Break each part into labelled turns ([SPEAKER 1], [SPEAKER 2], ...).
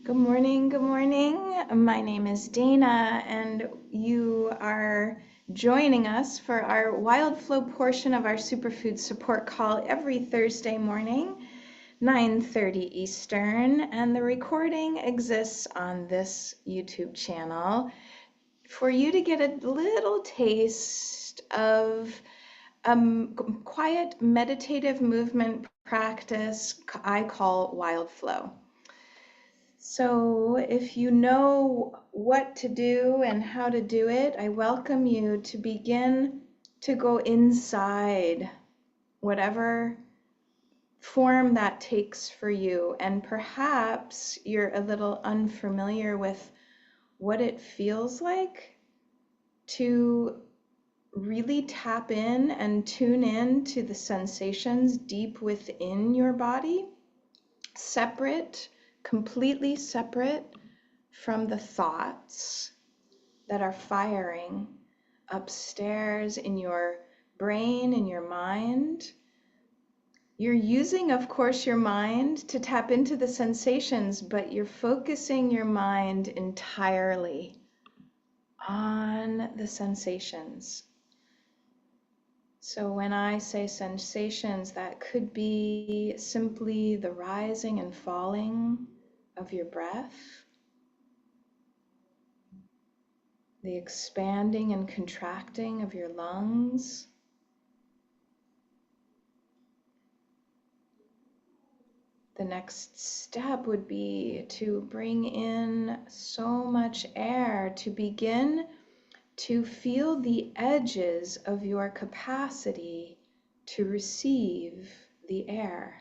[SPEAKER 1] Good morning, good morning. My name is Dana, and you are joining us for our WildFlow portion of our superfood support call every Thursday morning, 9:30 Eastern, and the recording exists on this YouTube channel for you to get a little taste of a quiet meditative movement practice I call WildFlow. So if you know what to do and how to do it, I welcome you to begin to go inside, whatever form that takes for you. And perhaps you're a little unfamiliar with what it feels like to really tap in and tune in to the sensations deep within your body, completely separate from the thoughts that are firing upstairs in your brain, in your mind. You're using, of course, your mind to tap into the sensations, but you're focusing your mind entirely on the sensations. So when I say sensations, that could be simply the rising and falling of your breath, the expanding and contracting of your lungs, the next step would be to bring in so much air to begin to feel the edges of your capacity to receive the air,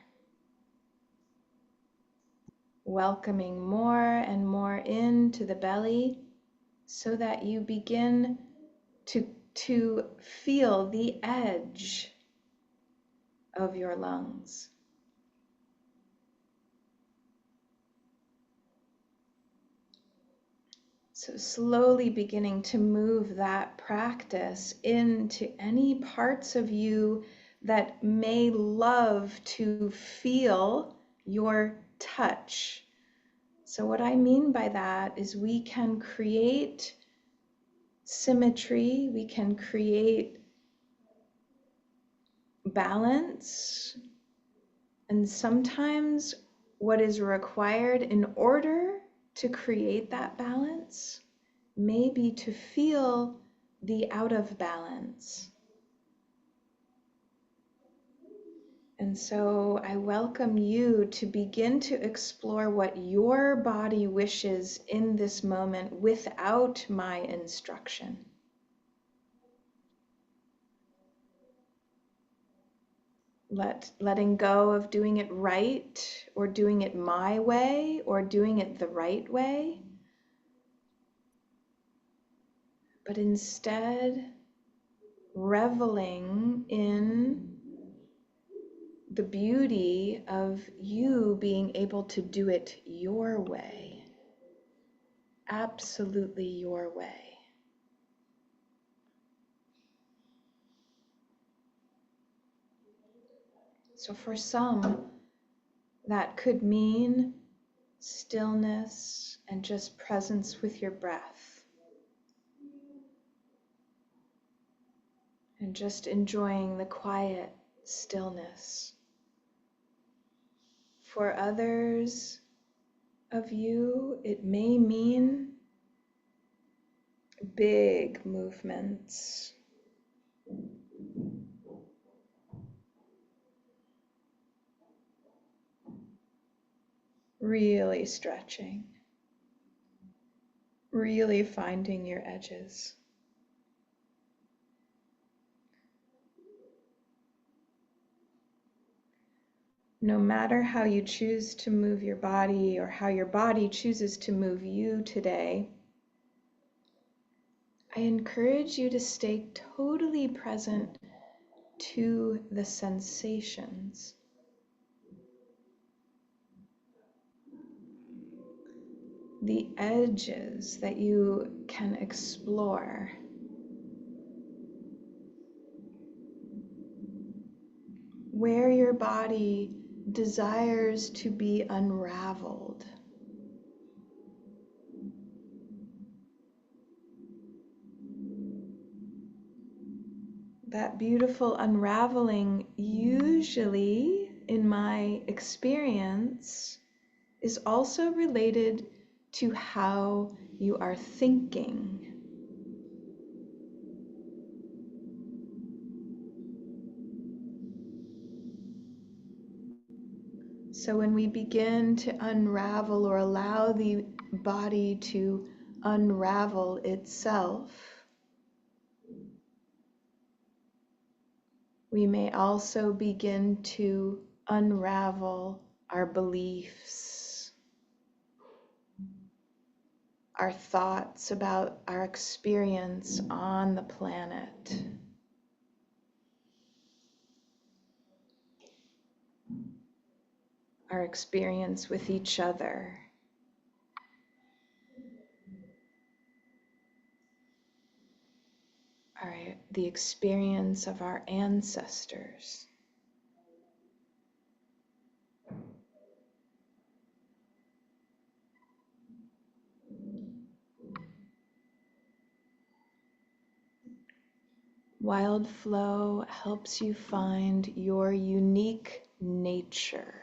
[SPEAKER 1] welcoming more and more into the belly so that you begin to feel the edge of your lungs. So slowly beginning to move that practice into any parts of you that may love to feel your touch. So what I mean by that is we can create symmetry, we can create balance, and sometimes what is required in order to create that balance may be to feel the out of balance. And so I welcome you to begin to explore what your body wishes in this moment without my instruction. Letting go of doing it right or doing it my way or doing it the right way, but instead reveling in the beauty of you being able to do it your way, absolutely your way. So for some, that could mean stillness and just presence with your breath, and just enjoying the quiet stillness. For others of you, it may mean big movements, really stretching, really finding your edges. No matter how you choose to move your body or how your body chooses to move you today, I encourage you to stay totally present to the sensations. The edges that you can explore. Where your body desires to be unraveled. that beautiful unraveling, usually in my experience, is also related to how you are thinking. So when we begin to unravel or allow the body to unravel itself, we may also begin to unravel our beliefs, our thoughts about our experience on the planet. Our experience with each other. The experience of our ancestors. WildFlow helps you find your unique nature,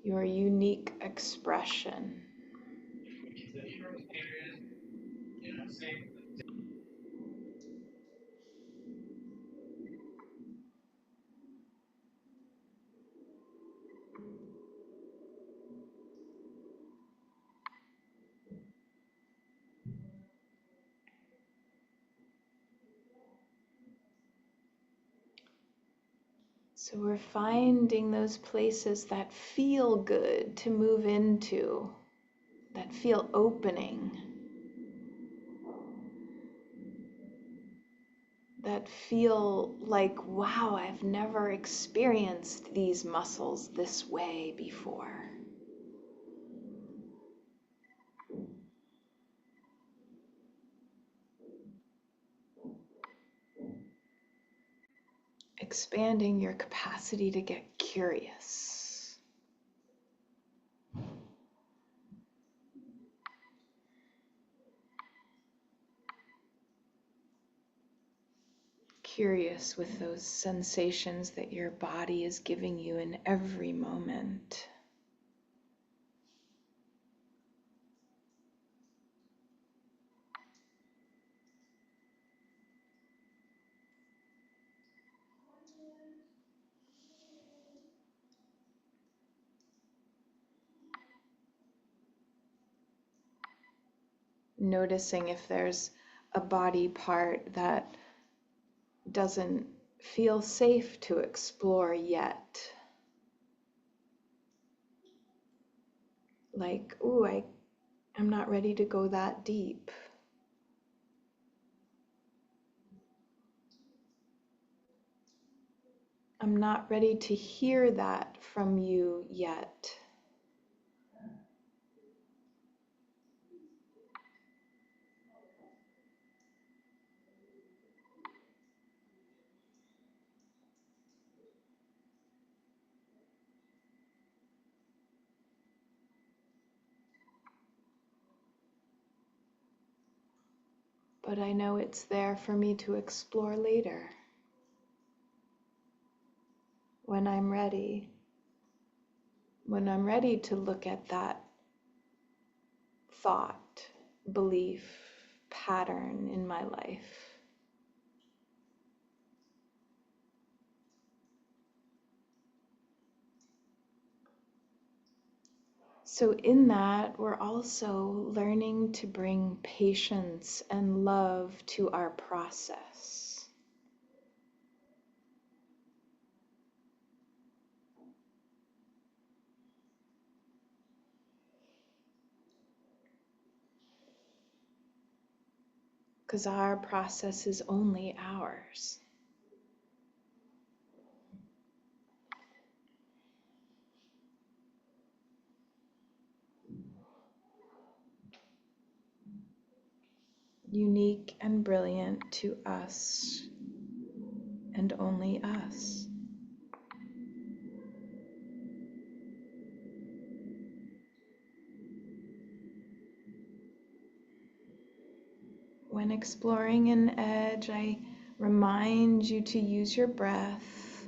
[SPEAKER 1] your unique expression. So we're finding those places that feel good to move into, that feel opening, that feel like, wow, I've never experienced these muscles this way before. Expanding your capacity to get curious. Curious with those sensations that your body is giving you in every moment. Noticing if there's a body part that doesn't feel safe to explore yet. Like, ooh, I'm not ready to go that deep. I'm not ready to hear that from you yet. But I know it's there for me to explore later. When I'm ready. When I'm ready to look at that thought, belief, pattern in my life. So in that, we're also learning to bring patience and love to our process. Because our process is only ours. Unique and brilliant to us, and only us. When exploring an edge, I remind you to use your breath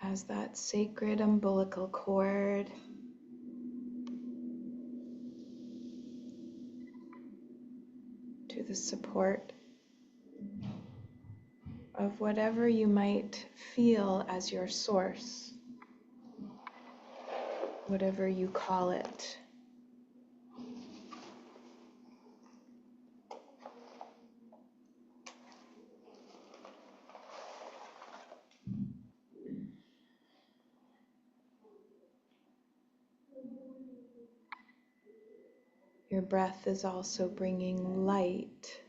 [SPEAKER 1] as that sacred umbilical cord to the support of whatever you might feel as your source, whatever you call it. Your breath is also bringing light,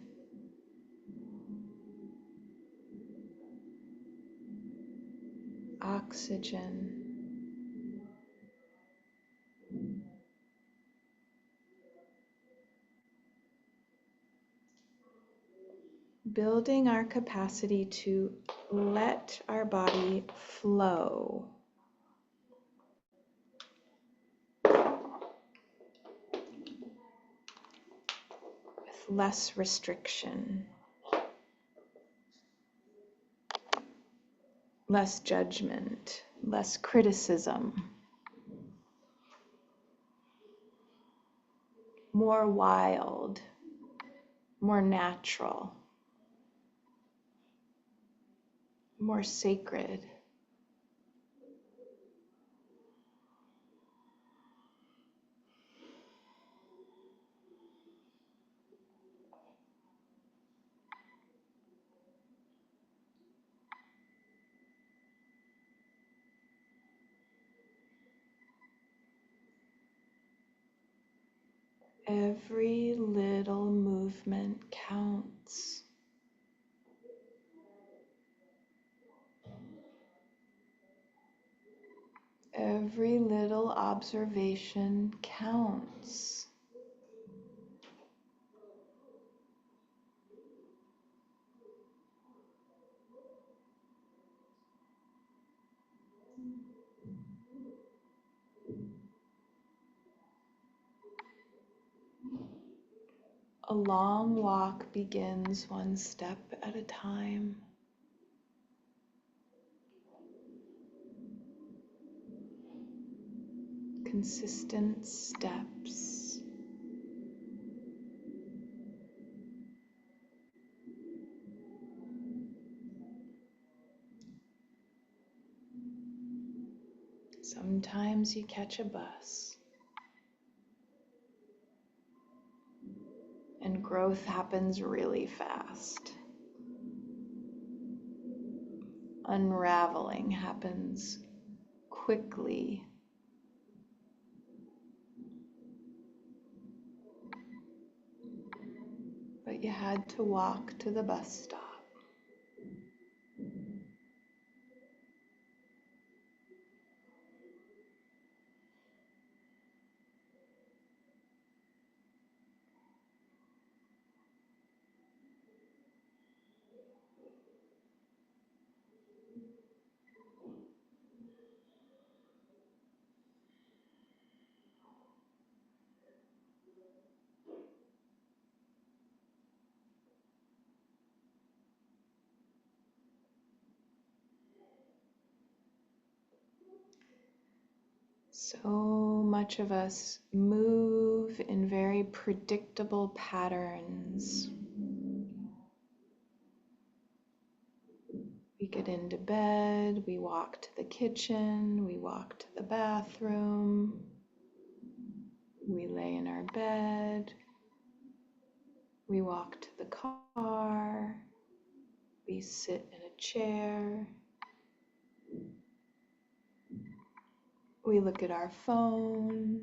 [SPEAKER 1] oxygen, building our capacity to let our body flow with less restriction, less judgment, less criticism, more wild, more natural, more sacred. Every little movement counts. Every little observation counts. A long walk begins one step at a time. Consistent steps. Sometimes you catch a bus, and growth happens really fast. Unraveling happens quickly. But you had to walk to the bus stop. So much of us move in very predictable patterns. We get into bed, we walk to the kitchen, we walk to the bathroom, we lay in our bed, we walk to the car, we sit in a chair, we look at our phone.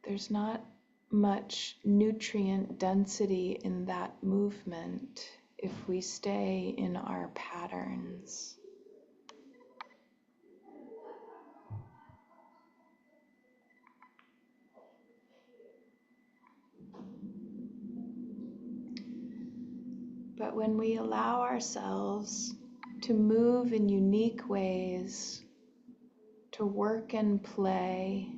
[SPEAKER 1] There's not much nutrient density in that movement if we stay in our patterns. But when we allow ourselves to move in unique ways, to work and play,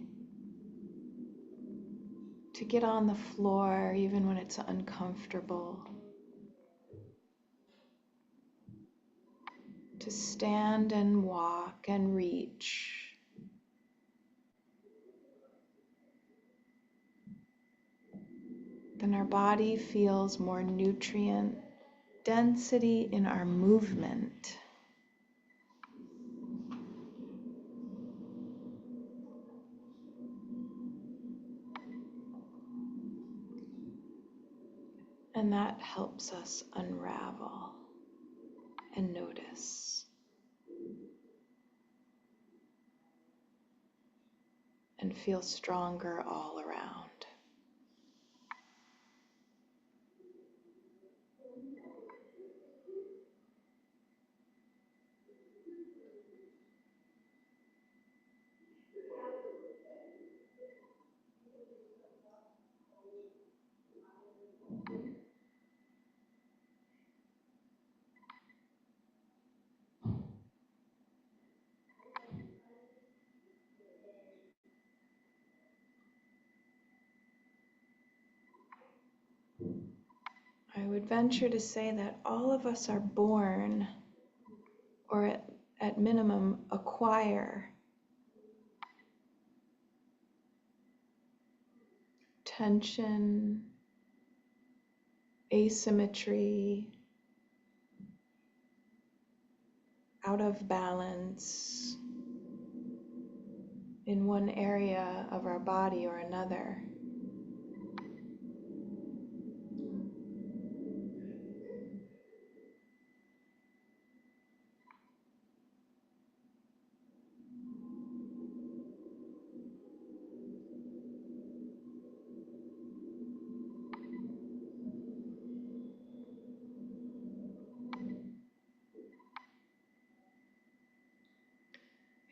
[SPEAKER 1] to get on the floor even when it's uncomfortable, to stand and walk and reach. Then our body feels more nutrient density in our movement. And that helps us unravel and notice and feel stronger all around. I would venture to say that all of us are born, or at minimum, acquire tension, asymmetry, out of balance in one area of our body or another.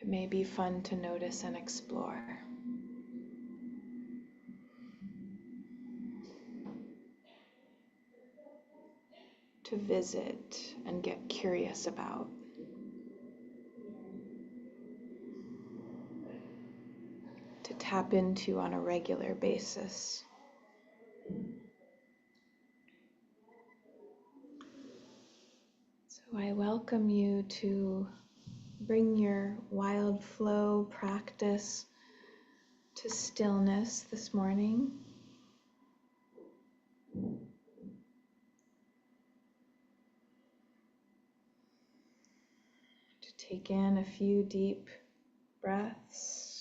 [SPEAKER 1] It may be fun to notice and explore. To visit and get curious about. To tap into on a regular basis. So I welcome you to bring your WildFlow practice to stillness this morning. To take in a few deep breaths.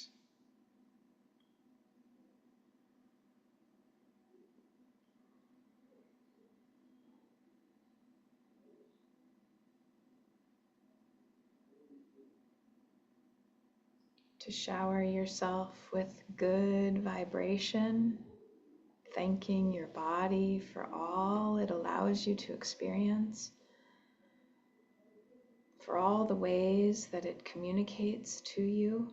[SPEAKER 1] To shower yourself with good vibration, thanking your body for all it allows you to experience, for all the ways that it communicates to you.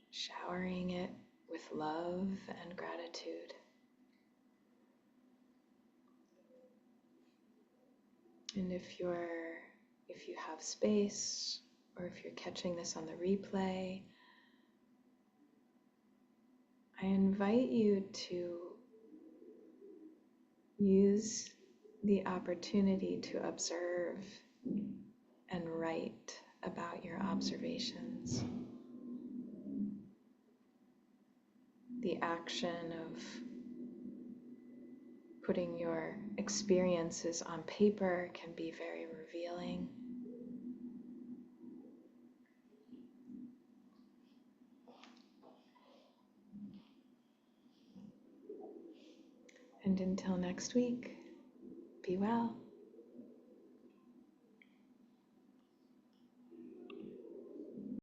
[SPEAKER 1] Showering it with love and gratitude. And if you have space, or if you're catching this on the replay, I invite you to use the opportunity to observe and write about your observations. The action of putting your experiences on paper can be very revealing. And until next week, be well.